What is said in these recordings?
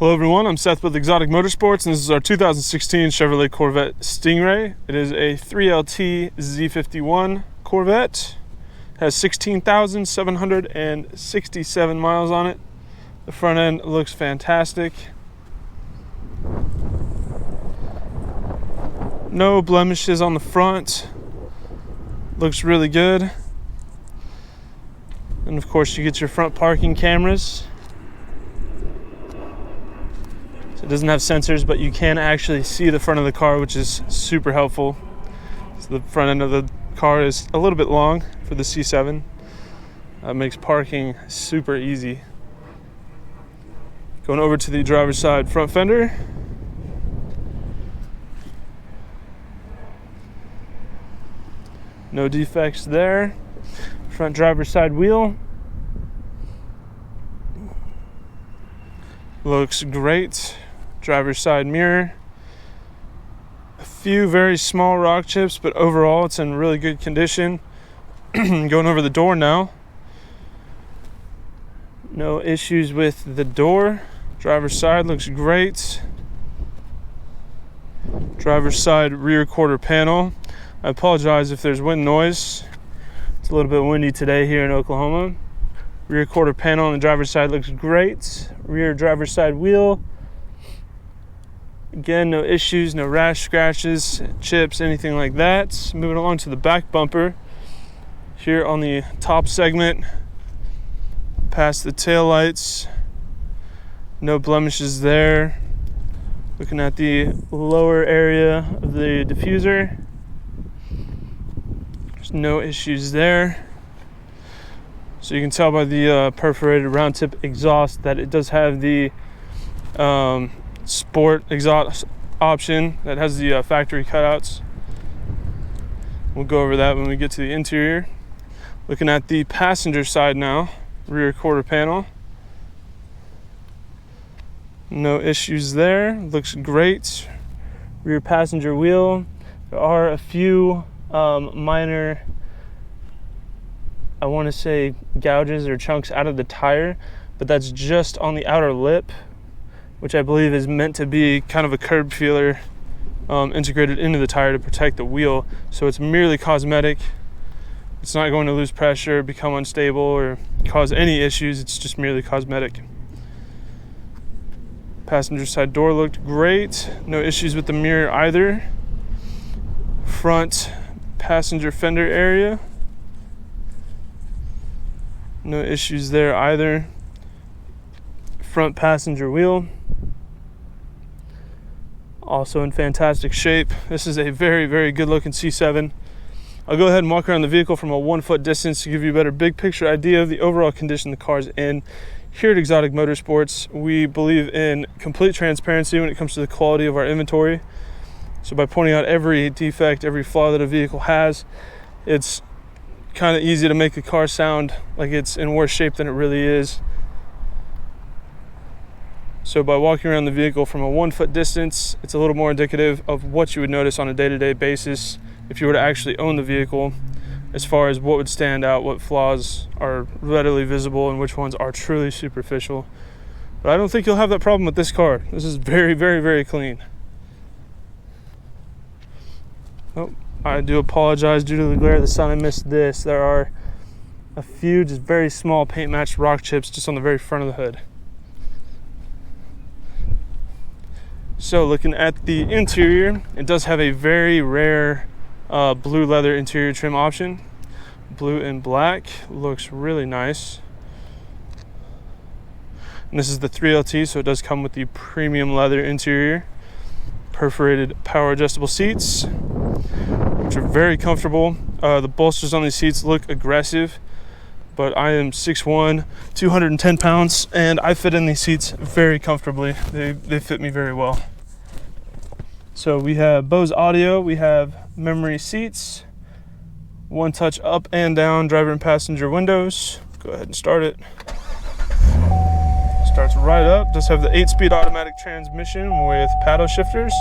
Hello everyone, I'm Seth with Exotic Motorsports, and this is our 2016 Chevrolet Corvette Stingray. It is a 3LT Z51 Corvette. It has 16,767 miles on it. The front end looks fantastic. No blemishes on the front. Looks really good. And of course you get your front parking cameras. It doesn't have sensors, but you can actually see the front of the car, which is super helpful. So the front end of the car is a little bit long for the C7. Makes parking super easy. Going over to the driver's side front fender. No defects there. Front driver's side wheel. Looks great. Driver's side mirror. A few very small rock chips, but overall it's in really good condition. Going over the door now. No issues with the door. Driver's side looks great. Driver's side rear quarter panel. I apologize if there's wind noise. It's a little bit windy today here in Oklahoma. Rear quarter panel on the driver's side looks great. Rear driver's side wheel. Again, no issues, no rash scratches, chips, anything like that. Moving along to the back bumper. Here on the top segment, past the tail lights. No blemishes there. Looking at the lower area of the diffuser. There's no issues there. So you can tell by the perforated round tip exhaust that it does have the sport exhaust option that has the factory cutouts. We'll go over that when we get to the interior. Looking at the passenger side now, rear quarter panel. No issues there, looks great. Rear passenger wheel. There are a few minor, I want to say, gouges or chunks out of the tire, but that's just on the outer lip, which I believe is meant to be kind of a curb feeler integrated into the tire to protect the wheel. So it's merely cosmetic. It's not going to lose pressure, become unstable, or cause any issues. It's just merely cosmetic. Passenger side door looked great. No issues with the mirror either. Front passenger fender area. No issues there either. Front passenger wheel. Also in fantastic shape. This is a very, very good looking C7. I'll go ahead and walk around the vehicle from a 1 foot distance to give you a better big picture idea of the overall condition the car's in. Here at Exotic Motorsports, we believe in complete transparency when it comes to the quality of our inventory. So by pointing out every defect, every flaw that a vehicle has, it's kind of easy to make a car sound like it's in worse shape than it really is. So by walking around the vehicle from a 1 foot distance, it's a little more indicative of what you would notice on a day-to-day basis if you were to actually own the vehicle, as far as what would stand out, what flaws are readily visible, and which ones are truly superficial. But I don't think you'll have that problem with this car. This is very, very, very clean. Oh, I do apologize due to the glare of the sun. I missed this. There are a few just very small paint matched rock chips just on the very front of the hood. So looking at the interior, it does have a very rare blue leather interior trim option. Blue and black, looks really nice. And this is the 3LT, so it does come with the premium leather interior. Perforated power adjustable seats, which are very comfortable. The bolsters on these seats look aggressive, but I am 6'1", 210 pounds, and I fit in these seats very comfortably. They fit me very well. So we have Bose audio, we have memory seats, one touch up and down driver and passenger windows. Go ahead and start it. Starts right up, does have the 8-speed automatic transmission with paddle shifters.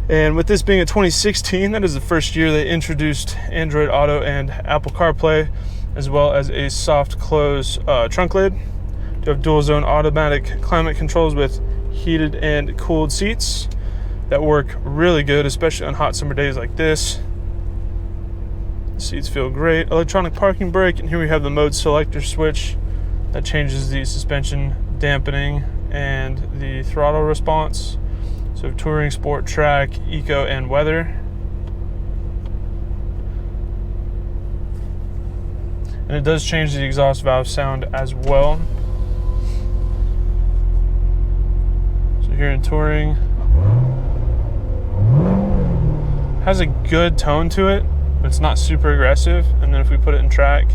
And with this being a 2016, that is the first year they introduced Android Auto and Apple CarPlay, as well as a soft close trunk lid. You have dual zone automatic climate controls with heated and cooled seats that work really good, especially on hot summer days like this. The seats feel great. Electronic parking brake, and here we have the mode selector switch that changes the suspension dampening and the throttle response. So touring, sport, track, eco, and weather. And it does change the exhaust valve sound as well. So here in touring, has a good tone to it, but it's not super aggressive. And then if we put it in track,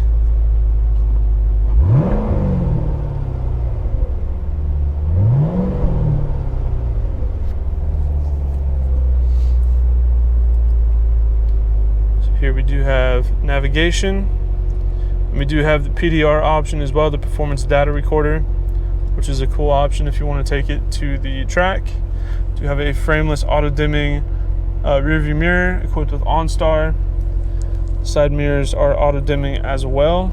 here we do have navigation. And we do have the PDR option as well, the performance data recorder, which is a cool option if you want to take it to the track. We do have a frameless auto dimming rear view mirror equipped with OnStar. Side mirrors are auto dimming as well.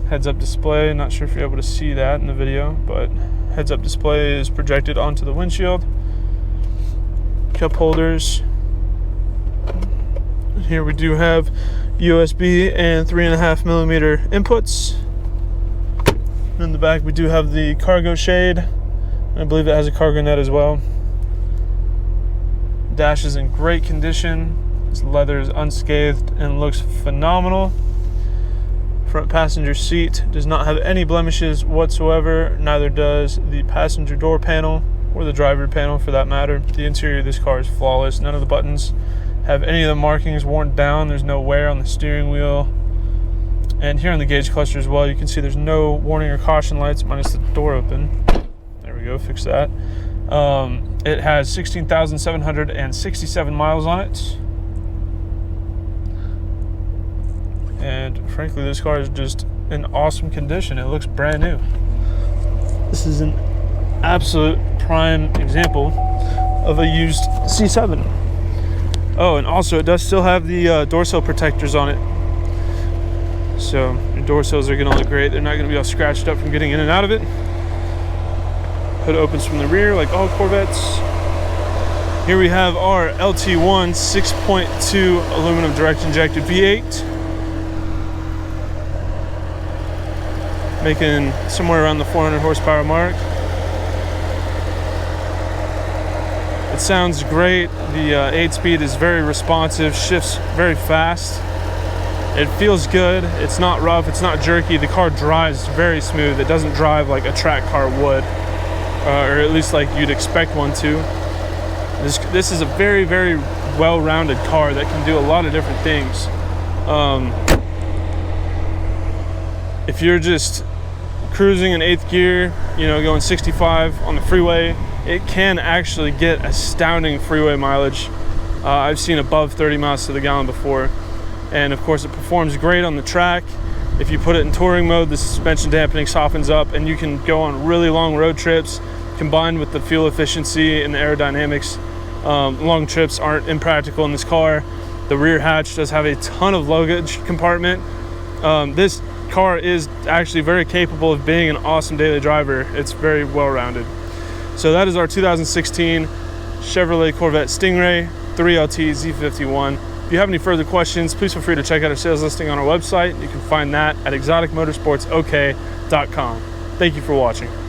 Heads up display, not sure if you're able to see that in the video, but heads up display is projected onto the windshield. Cup holders. Here we do have USB and 3.5mm inputs. And in the back we do have the cargo shade. I believe it has a cargo net as well. Dash is in great condition. This leather is unscathed and looks phenomenal. Front passenger seat does not have any blemishes whatsoever. Neither does the passenger door panel or the driver panel for that matter. The interior of this car is flawless. None of the buttons have any of the markings worn down. There's no wear on the steering wheel. And here on the gauge cluster as well, you can see there's no warning or caution lights minus the door open. There we go, fix that. It has 16,767 miles on it. And frankly, this car is just in awesome condition. It looks brand new. This is an absolute prime example of a used C7. Oh, and also it does still have the door sill protectors on it. So your door sills are gonna look great. They're not gonna be all scratched up from getting in and out of it. Hood opens from the rear like all Corvettes. Here we have our LT1 6.2 aluminum direct injected V8. Making somewhere around the 400 horsepower mark. It sounds great. The 8-speed is very responsive, shifts very fast. It feels good. It's not rough, it's not jerky. The car drives very smooth. It doesn't drive like a track car would, or at least like you'd expect one to. This is a very, very well-rounded car that can do a lot of different things. If you're just cruising in 8th gear, you know, going 65 on the freeway, it can actually get astounding freeway mileage. I've seen above 30 miles to the gallon before. And of course it performs great on the track. If you put it in touring mode, the suspension dampening softens up and you can go on really long road trips. Combined with the fuel efficiency and the aerodynamics, long trips aren't impractical in this car. The rear hatch does have a ton of luggage compartment. This car is actually very capable of being an awesome daily driver. It's very well-rounded. So that is our 2016 Chevrolet Corvette Stingray 3LT Z51. If you have any further questions, please feel free to check out our sales listing on our website. You can find that at exoticmotorsportsok.com. Thank you for watching.